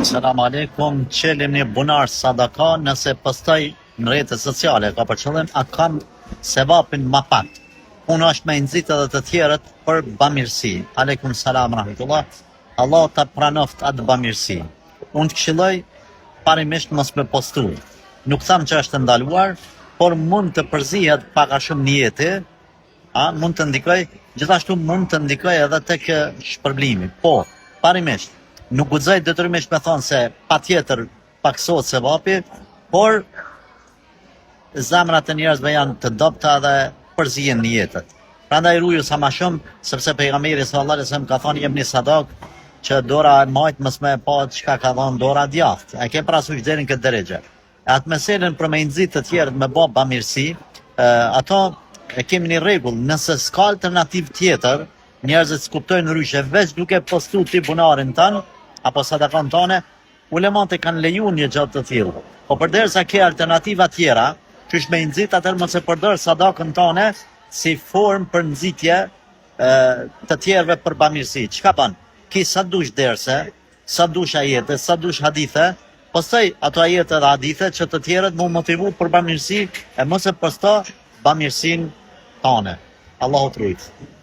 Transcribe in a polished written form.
Selam aleikum, qelim një bunar sadaka nëse pastaj në rrjetet sociale ka për qëllim a kam sevapin më pak. Unë është me nxit edhe të tjerët për bamirësi. Aleikum salam rahmetullah. Allah ta pranoft atë bamirësi. Unë të këshilloj parimisht mos me postu. Nuk tham që është ndaluar, por mund të përzihet pak a shumë niyeti, mund të ndikoj, gjithashtu mund të ndikoj edhe tek shpërblimi. Po, parimisht nuk guxoj detyrimisht me thonë se patjetër paksohet sevapi, por zemrat e njerëzve janë të dobta dhe përzihen niyetet. Prandaj ruaju sa më shumë, sepse pejgamberi sallallahu alajhi wasallam ka thënë jepni sadak që dora e majt mos më pa çka ka dhënë dora djathtë. E ke parasysh deri në këtë drejtë. Atë meselën për me nxit të tjerët me bë bamirësi, ato e kemi një rregull, nëse s'ka alternativë tjetër, njerëzit skuptojnë rryshe veç duke postu ti bunarin tënë apo sadakën tonë, ulemat e kanë lejuar një gjatë të tillë. Po përderisa ke alternativa tjera, qysh me nxit atë mos e përdor sadakën tonë si formë për nxitje të tjerëve për bamirësi. Çka bën? Ki sa dush derse, sa dush ajete, sa dush hadithe, pastaj ato ajete dhe hadithe që të tjerët mu motivu për bamirësi e mos e posto bamirësinë tonë. Allahu të rujtë.